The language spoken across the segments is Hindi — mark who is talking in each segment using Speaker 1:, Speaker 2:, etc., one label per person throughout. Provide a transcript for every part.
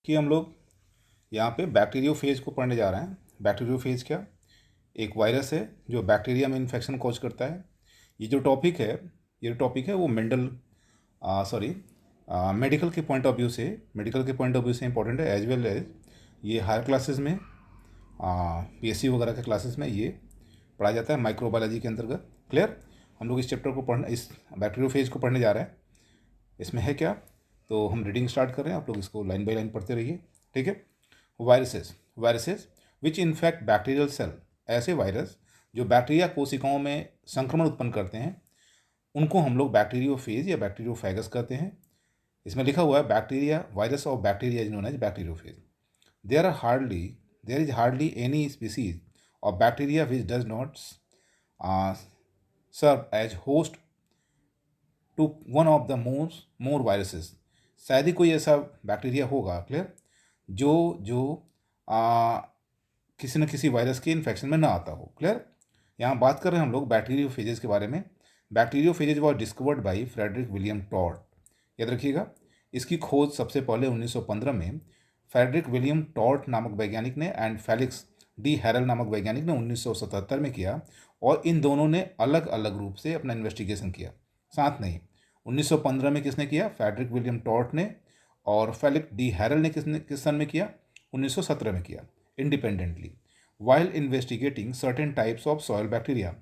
Speaker 1: कि हम लोग यहाँ पे बैक्टीरियोफेज को पढ़ने जा रहे हैं। बैक्टीरियोफेज क्या? एक वायरस है जो बैक्टीरिया में इन्फेक्शन कॉज करता है। ये जो टॉपिक है वो मेडिकल के पॉइंट ऑफ व्यू से इंपॉर्टेंट है, एज वेल एज ये हायर क्लासेस में पीएससी वगैरह के क्लासेस में ये पढ़ाया जाता है माइक्रोबायोलॉजी के अंतर्गत। क्लियर? हम लोग इस बैक्टीरियोफेज को पढ़ने जा रहे हैं। इसमें है क्या? तो हम रीडिंग स्टार्ट कर रहे हैं, आप लोग इसको लाइन बाय लाइन पढ़ते रहिए। ठीक है। Viruses which infect bacterial cell, ऐसे वायरस जो बैक्टीरिया कोशिकाओं में संक्रमण उत्पन्न करते हैं उनको हम लोग बैक्टीरियोफेज या बैक्टीरियोफेगस कहते हैं। इसमें लिखा हुआ है bacteria, virus of bacteria is known as bacteriophage. There is hardly any species of bacteria which does not serve as host to one of the more viruses. शायद ही कोई ऐसा बैक्टीरिया होगा, क्लियर, जो जो किसी न किसी वायरस के इन्फेक्शन में ना आता हो। क्लियर? यहाँ बात कर रहे हैं हम लोग बैक्टीरियोफेजेस के बारे में। Bacteriophages was discovered by Frederick William टॉड। याद रखिएगा, इसकी खोज सबसे पहले 1915 में फ्रेडरिक विलियम टॉड नामक वैज्ञानिक ने एंड फेलिक्स डी हैरल नामक वैज्ञानिक ने 1977 में किया, और इन दोनों ने अलग अलग रूप से अपना इन्वेस्टिगेशन किया, साथ नहीं। 1915 में किसने किया? फ्रेडरिक विलियम टॉड ने। और फेलिक्स डी हैरल ने किस सन में किया? 1917 में किया, independently, while investigating certain types of soil bacteria.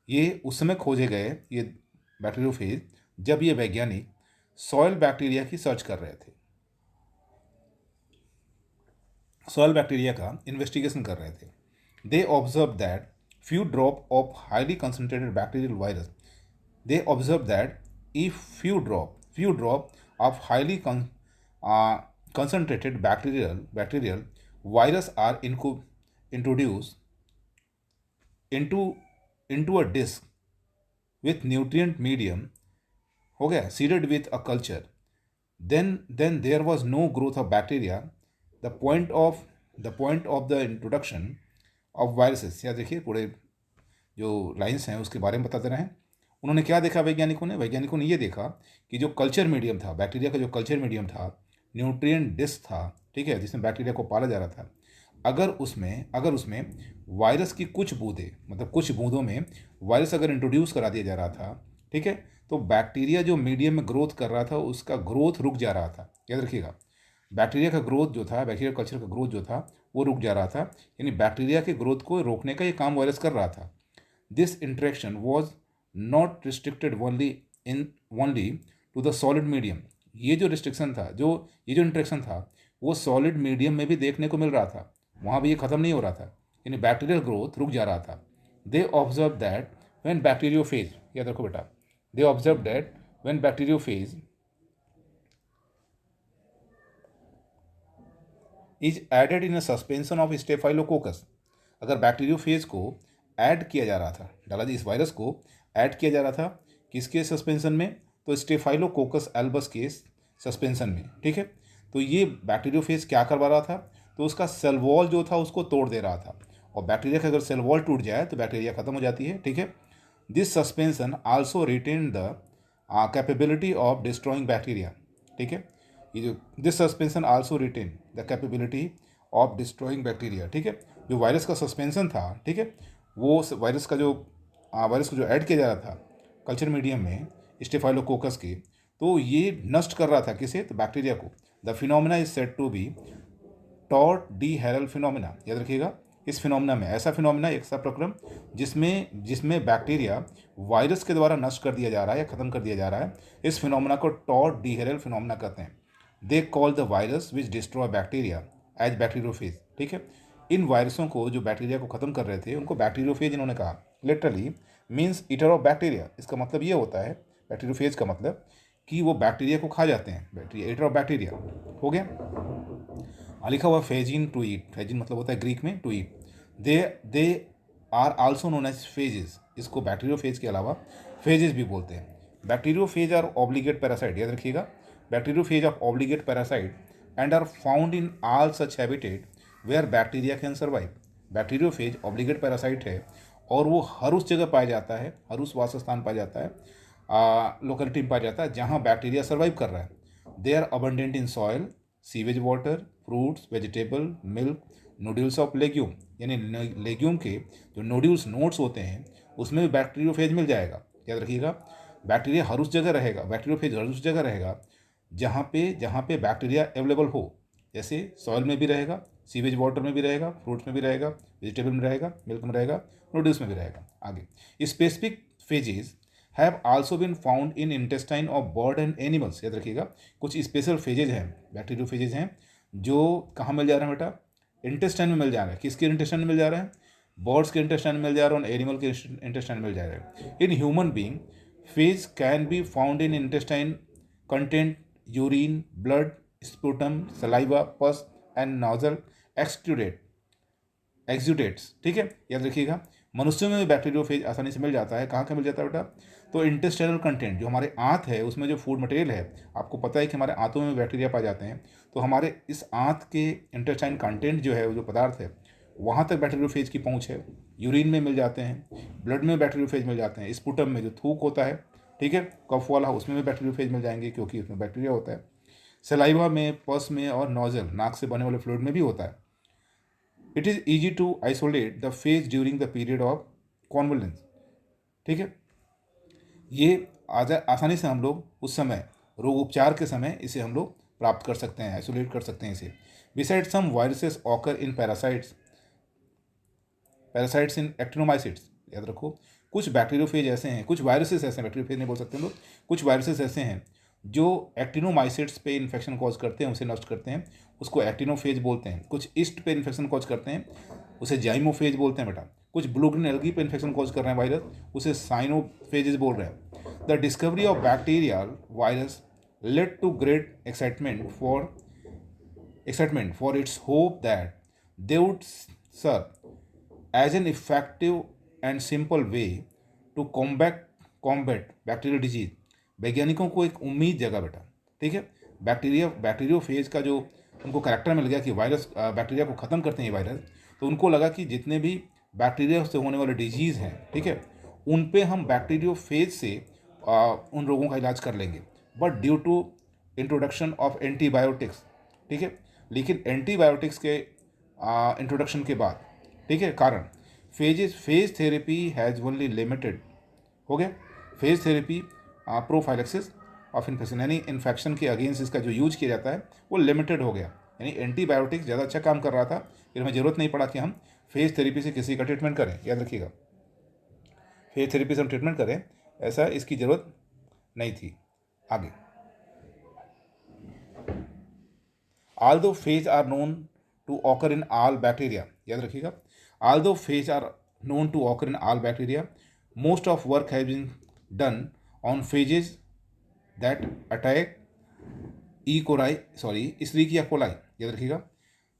Speaker 1: ये उस समय खोजे गए ये बैक्टीरियोफेज जब ये वैज्ञानिक सॉयल बैक्टीरिया की सर्च कर रहे थे, सॉयल बैक्टीरिया का इन्वेस्टिगेशन कर रहे थे। दे observe that few drop of highly concentrated bacterial virus they observed that if few drop of highly concentrated bacterial virus are introduced into a disk with nutrient medium, हो गया, seeded with a culture, then there was no growth of bacteria. The point of the introduction of viruses, याद देखिए पूरे जो लाइन्स हैं उसके बारे में बताते रहे। उन्होंने क्या देखा वैज्ञानिकों ने ये देखा कि जो कल्चर मीडियम था, बैक्टीरिया का जो कल्चर मीडियम था, न्यूट्रिएंट डिस्क था, ठीक है, जिसमें बैक्टीरिया को पाला जा रहा था, अगर उसमें वायरस की कुछ बूंदें, मतलब कुछ बूंदों में वायरस अगर इंट्रोड्यूस करा दिया जा रहा था, ठीक है, तो बैक्टीरिया जो मीडियम में ग्रोथ कर रहा था उसका ग्रोथ रुक जा रहा था। याद रखिएगा, बैक्टीरिया का ग्रोथ जो था, बैक्टीरिया कल्चर का ग्रोथ जो था वो रुक जा रहा था, यानी बैक्टीरिया के ग्रोथ को रोकने का ये काम वायरस कर रहा था। This interaction was not restricted only to the solid medium. ये जो रिस्ट्रिक्शन था, ये जो इंटरेक्शन था, वो सॉलिड मीडियम में भी देखने को मिल रहा था, वहाँ भी ये ख़त्म नहीं हो रहा था, यानी बैक्टीरियल ग्रोथ रुक जा रहा था। They observe that when bacteriophage, याद रखो बेटा, they observe that when bacteriophage is added in a suspension of staphylococcus. अगर बैक्टीरियोफेज को ऐड किया जा रहा था, डाला जी, इस वायरस को ऐड किया जा रहा था किसके सस्पेंशन में? तो स्टेफाइलोकोकस एल्बस के सस्पेंशन में, ठीक है। तो ये बैक्टीरियोफेज क्या करवा रहा था? तो उसका सेल वॉल जो था उसको तोड़ दे रहा था, और बैक्टीरिया का अगर सेल वॉल टूट जाए तो बैक्टीरिया खत्म हो जाती है, ठीक है। This suspension also retain the capability of destroying bacteria, ठीक है। ये जो this suspension also retain the capability of destroying bacteria, ठीक है। जो वायरस का सस्पेंशन था, ठीक है, वो वायरस को जो ऐड किया जा रहा था कल्चर मीडियम में स्टेफाइलोकोकस के, तो ये नष्ट कर रहा था किसे? तो बैक्टीरिया को। The phenomena is said to be टॉड डी हैरल फिनोमिना। याद रखिएगा, इस फिनोमिना में, ऐसा फिनोमिना, एक ऐसा प्रक्रम जिसमें बैक्टीरिया वायरस के द्वारा नष्ट कर दिया जा रहा है या ख़त्म कर दिया जा रहा है, इस फिनोमिना को टॉड डी हैरल फिनोमिना कहते हैं। They call the virus which destroy bacteria as bacteriophage, ठीक है। इन वायरसों को जो बैक्टीरिया को ख़त्म कर रहे थे उनको बैक्टीरियोफेज इन्होंने कहा। Literally means eater of bacteria. इसका मतलब ये होता है, बैक्टीरियोफेज का मतलब कि वो बैक्टीरिया को खा जाते हैं, बैक्टीरिया, ईटर ऑफ बैक्टीरिया, हो गया। लिखा हुआ फेजिन टू ईट, फेजिन मतलब होता है ग्रीक में to eat. They are also known as phages. इसको बैक्टीरियोफेज के अलावा फेजेस भी बोलते हैं। बैक्टीरियोफेज आर ऑब्लिगेट पैरासाइट, याद रखिएगा, bacteriophage of obligate parasite and are found in all such habitat where bacteria can survive. Bacteriophage obligate parasite है और वो हर उस जगह पाया जाता है, हर उस वासस्थान पाया जाता है, लोकेलिटी में पाया जाता है जहाँ बैक्टीरिया सर्वाइव कर रहा है। They are abundant in soil, sewage water, fruits, vegetable, milk, nodules of legume, यानी लेग्यूम के जो नोड्यूल्स नोड्स होते हैं उसमें भी बैक्टीरियोफेज मिल जाएगा। याद रखिएगा, बैक्टीरिया हर उस जगह रहेगा, बैक्टीरियोफेज हर उस जगह रहेगा जहाँ पे बैक्टीरिया अवेलेबल हो। जैसे सॉइल में भी रहेगा, सीवेज वाटर में भी रहेगा, फ्रूट्स में भी रहेगा, वेजिटेबल में रहेगा, मिल्क में रहेगा, नूडल्स में भी रहेगा। आगे, specific phages have also been found in intestine of bird and animals. याद रखिएगा, कुछ स्पेशल फेजेज हैं, बैक्टीरियोफेजेज हैं जो कहाँ मिल जा रहे हैं बेटा, इंटेस्टाइन में मिल जा रहा है। किसके इंटेस्टाइन में मिल जा रहा है, बर्ड्स के इंटेस्टाइन में मिल जा रहा है और एनिमल के इंटेस्टाइन में मिल जा रहा है। In human being phase can be found in intestine content urine, blood, sputum, saliva, पस एंड नोजल एक्सुडेट्स। ठीक है, याद रखिएगा, मनुष्यों में भी बैक्टीरियोफेज आसानी से मिल जाता है। कहाँ का मिल जाता है बेटा, तो इंटेस्टाइनल कंटेंट, जो हमारे आंत है उसमें जो फूड मटेरियल है, आपको पता है कि हमारे आंतों में बैक्टीरिया पाए जाते हैं, तो हमारे इस आंत के इंटेस्टाइन कंटेंट जो है, वो जो पदार्थ है, वहाँ तक बैक्टीरियोफेज की पहुँच है। यूरिन में मिल जाते हैं, ब्लड में बैक्टीरियोफेज मिल जाते हैं, स्पूटम में जो थूक होता है, ठीक है, कफ वाला, उसमें भी बैक्टीरियोफेज मिल जाएंगे क्योंकि उसमें बैक्टीरिया होता है। सलाइवा में, पस में और नोजल, नाक से बने वाले फ्लूइड में भी होता है। It is easy to isolate the phage during the period of convalescence. ठीक है, ये आसानी से हम लोग उस समय रोग उपचार के समय इसे हम लोग प्राप्त कर सकते हैं, आइसोलेट कर सकते हैं इसे। Beside some viruses occur in parasites in actinomycetes. याद रखो, कुछ बैक्टीरियोफेज ऐसे हैं, कुछ वायरसेस ऐसे हैं, बैक्टीरियोफेज नहीं बोल सकते हम लोग, कुछ वायरसेस ऐसे हैं जो एक्टिनोमाइसिट्स पे इन्फेक्शन कॉज करते हैं, उसे नष्ट करते हैं, उसको एक्टिनोफेज बोलते हैं। कुछ ईस्ट पे इन्फेक्शन कॉज करते हैं, उसे जाइमोफेज बोलते हैं बेटा। कुछ ब्लू ग्रीन एल्गी पे इन्फेक्शन कॉज कर रहे हैं वायरस, उसे साइनोफेजेस बोल रहे हैं। The discovery of bacterial virus led to great excitement for its hope that they would serve as an effective and simple way to combat bacterial disease. वैज्ञानिकों को एक उम्मीद जगा बेटा। ठीक है, बैक्टीरियोफेज का जो उनको करैक्टर मिल गया कि वायरस बैक्टीरिया को ख़त्म करते हैं ये वायरस, तो उनको लगा कि जितने भी बैक्टीरिया से होने वाले डिजीज़ हैं, ठीक है, उन पे हम बैक्टीरियोफेज से उन रोगों का इलाज कर लेंगे। But due to introduction of antibiotics, ठीक है, लेकिन एंटीबायोटिक्स के इंट्रोडक्शन के बाद, ठीक है, कारण phage therapy has only limited हो गया। Phage therapy prophylaxis of infection, यानी इन्फेक्शन के अगेंस्ट इसका जो यूज किया जाता है वो लिमिटेड हो गया। यानी एंटीबायोटिक्स ज़्यादा अच्छा काम कर रहा था, फिर हमें ज़रूरत नहीं पड़ा कि हम फेज थेरेपी से किसी का ट्रीटमेंट करें। याद रखिएगा, फेज थेरेपी से हम ट्रीटमेंट करें, ऐसा इसकी ज़रूरत नहीं थी। आगे, although phage are known to occur in all bacteria, याद रखिएगा, although phage are known to occur in all bacteria, most of work has been done on phages that attack Escherichia coli। याद रखिएगा,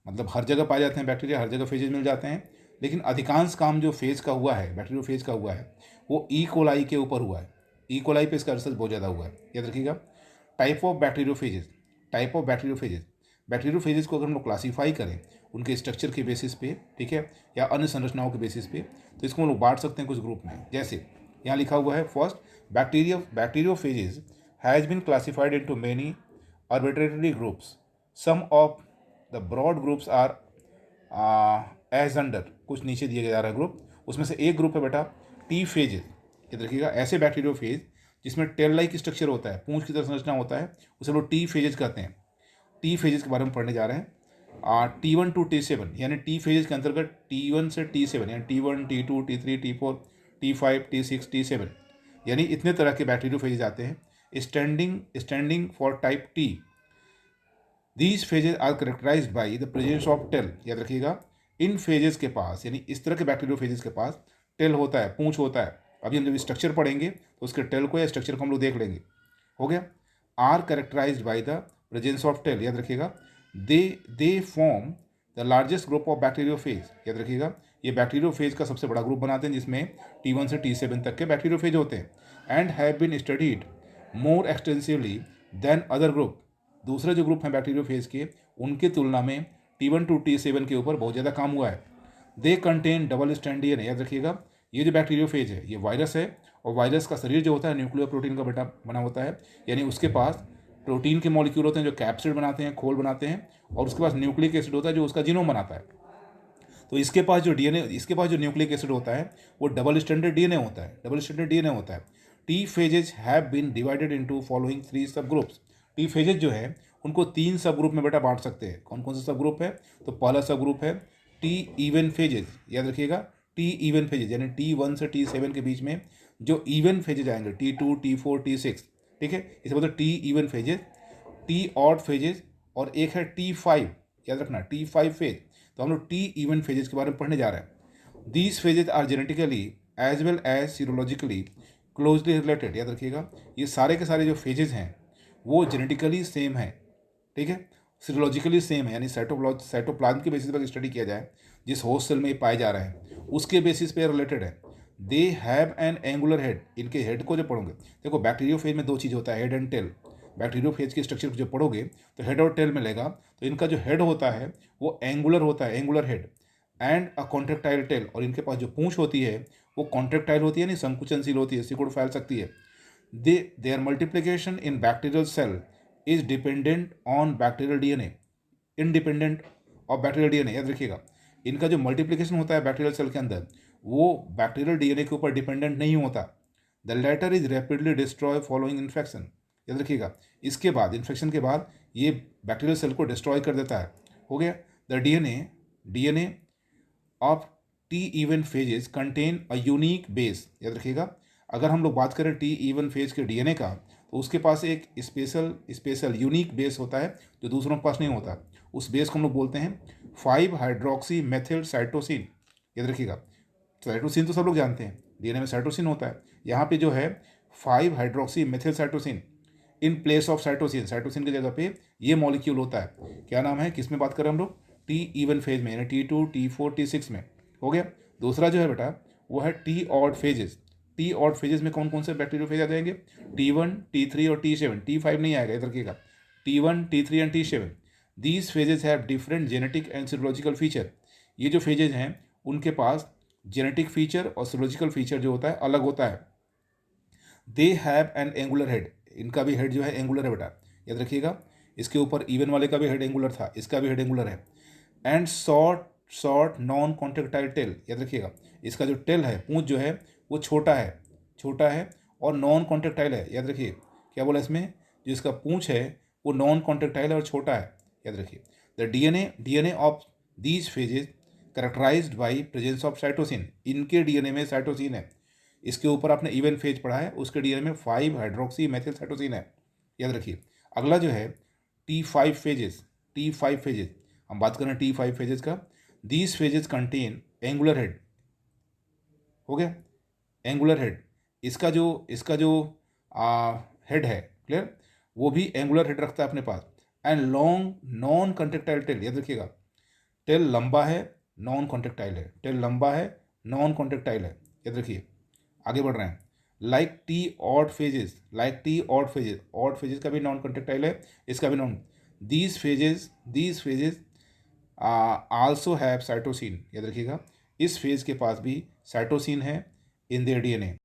Speaker 1: मतलब हर जगह पाए जाते हैं बैक्टीरिया, हर जगह फेजेज मिल जाते हैं, लेकिन अधिकांश काम जो फेज का हुआ है, बैक्टीरियोफेज का हुआ है, वो ई कोलाई के ऊपर हुआ है। ई कोलाई पे इसका रिसर्च बहुत ज़्यादा हुआ है। याद रखिएगा, टाइप ऑफ बैक्टीरियोफेजेज, बैक्टीरियोफेजेस को अगर हम लोग क्लासीफाई करें उनके स्ट्रक्चर के बेसिस पे, ठीक है, या अन्य संरचनाओं के बेसिस पे, तो इसको हम लोग बांट सकते हैं कुछ ग्रुप में। जैसे यहाँ लिखा हुआ है, first, bacteriophages has been classified into many arbitrary groups. Some of the broad groups are as under, कुछ नीचे दिया जा रहा है ग्रुप, उसमें से एक ग्रुप है बेटा टी फेजेज। याद रखिएगा, ऐसे बैक्टीरियोफेज जिसमें टेल लाइक स्ट्रक्चर होता है, पूंछ की तरह संरचना होता है, उसे लोग टी फेजेज कहते हैं। टी फेजेज के बारे में पढ़ने जा रहे हैं। T1 to T7, यानी टी फेजेज के अंतर्गत T1 से T7, यानी T1, T2, T3, T4, T5, T6, T7, यानी इतने तरह के बैक्टीरियोफेजेज आते हैं। Standing for type T, these phages are characterised by the presence of tail. याद रखिएगा, इन फेजेस के पास, यानी इस तरह के बैक्टीरियोफेजेस के पास टेल होता है, पूंछ होता है। अभी हम जब स्ट्रक्चर पढ़ेंगे तो उसके टेल को या स्ट्रक्चर को हम लोग देख लेंगे। हो गया, are characterised by the presence of tail. याद रखिएगा, they form the largest group of bacteriophage. याद रखिएगा, ये बैक्टीरियोफेज का सबसे बड़ा ग्रुप बनाते हैं, जिसमें T1 से T7 तक के बैक्टीरियोफेज होते हैं। And have been studied more extensively than other group. दूसरे जो ग्रुप हैं बैक्टीरियोफेज के, उनके तुलना में T1 to T7 के ऊपर बहुत ज़्यादा काम हुआ है। They contain double stand DNA। याद रखिएगा, ये जो बैक्टीरियोफेज है ये वायरस है, और वायरस का शरीर जो होता है न्यूक्लियर प्रोटीन का बना होता है, यानी उसके पास प्रोटीन के मॉलिक्यूल होते हैं जो कैप्सिड बनाते हैं, खोल बनाते हैं, और उसके पास न्यूक्लिक एसिड होता है जो उसका जीनोम बनाता है। तो इसके पास जो न्यूक्लिक एसिड होता है वो डबल स्टैंडर्ड डीएनए होता है। T phages have been divided into following 3 sub groups. T phases जो है उनको 3 सब ग्रुप में बेटा बांट सकते हैं। कौन कौन सा सब ग्रुप है? तो पहला सब ग्रुप है टी इवन फेजेज, याद रखिएगा, टी इवन फेजेज यानी T1 से T7 के बीच में जो इवन फेजेज आएंगे, T2, T4, T6, ठीक है, इसे मतलब T even phases, T odd phases, और एक है T5, याद रखना T5 फेज। तो हम लोग टी इवन फेजेज के बारे में पढ़ने जा रहे हैं। These phages are genetically as well as serologically closely related. याद रखिएगा, ये सारे के सारे जो फेजेज हैं वो जेनेटिकली सेम है, ठीक है, सीरोलॉजिकली सेम है, यानी साइटोप्लाज्म के बेसिस पर स्टडी किया जाए जिस होस्ट सेल में ये पाए जा रहे हैं उसके बेसिस पे रिलेटेड है। They have an angular head. इनके हेड को जो पढ़ोगे, देखो बैक्टीरियोफेज में 2 चीज़ होता है, हेड एंड टेल। बैक्टीरियोफेज की स्ट्रक्चर को जो पढ़ोगे तो हेड और टेल मिलेगा। तो इनका जो हेड होता है वो एंगुलर होता है, angular head, and a contractile tail. और इनके पास जो पूंछ होती है वो कॉन्ट्रेक्टाइल होती है, नहीं संकुचनशील होती है, सिकुड़ फैल सकती है। Their multiplication in bacterial cell is dependent on bacterial DNA, independent of bacterial DNA. याद रखिएगा, इनका जो मल्टीप्लिकेशन होता है बैक्टीरियल सेल के अंदर वो बैक्टीरियल डीएनए के ऊपर डिपेंडेंट नहीं होता। The latter is rapidly destroy following infection. याद रखिएगा, इसके बाद इन्फेक्शन के बाद ये बैक्टीरियल सेल को डिस्ट्रॉय कर देता है। हो गया। The DNA of T even phases contain a unique base. याद रखिएगा, अगर हम लोग बात करें टी इवन फेज के डीएनए का तो उसके पास एक स्पेशल यूनिक बेस होता है जो दूसरों के पास नहीं होता। उस बेस को हम लोग बोलते हैं 5 हाइड्रोक्सी मेथिल साइटोसिन। याद रखिएगा, साइटोसिन तो सब लोग जानते हैं, डीएनए में साइटोसिन होता है। यहाँ पे जो है 5 hydroxy methyl cytosine in place of cytosine, cytosine की जगह पे ये मॉलिक्यूल होता है। क्या नाम है, किस में बात कर रहे हैं हम लोग? टी इवन फेज में, यानी T2, T4, T6 में। हो गया। दूसरा जो है बेटा वो है T odd phases. T odd phases में कौन कौन से बैक्टीरियोफेज आ जाएंगे? T1, T3 और T7। T5 नहीं आएगा, इधर रखिएगा। T1, T3 and T7। These phases have different genetic and serological feature. ये जो फेजेज हैं उनके पास जेनेटिक फीचर और सीरोलॉजिकल फीचर जो होता है अलग होता है। They have an angular head. इनका भी हेड जो है एंगुलर है बेटा, याद रखिएगा। इसके ऊपर इवन वाले का भी हेड एंगुलर था, इसका भी हेड एंगुलर है। And short non contractile tail. याद रखिएगा, इसका जो टेल है, पूंछ जो है वो छोटा है और नॉन कॉन्ट्रेक्टाइल है। याद रखिए, क्या बोला इसमें, जो इसका पूंछ है वो नॉन कॉन्ट्रेक्टाइल है और छोटा है। याद रखिए, the DNA of these phases characterised by presence of cytosine. इनके डीएनए में साइटोसिन है। इसके ऊपर आपने इवन फेज पढ़ा है, उसके डीएनए में 5 हाइड्रोक्सी मेथिल साइटोसिन है। याद रखिए। अगला जो है T5 फेजेस, हम बात करें T5 फेजेस का। These phases contain angular head. हो गया, एंगुलर हेड। इसका जो हेड है, क्लियर, वो भी एंगुलर हेड रखता है अपने पास। And long non contractile tail. याद रखिएगा, टेल लंबा है, नॉन कॉन्ट्रेक्टाइल है, टेल लंबा है, नॉन कॉन्ट्रेक्टाइल है। याद रखिए, आगे बढ़ रहे हैं। Like T odd phases, odd phases का भी नॉन कॉन्ट्रेक्टाइल है, इसका भी non. These phases also have cytosine. याद रखिएगा, इस फेज के पास भी साइटोसिन है इन देयर डीएनए।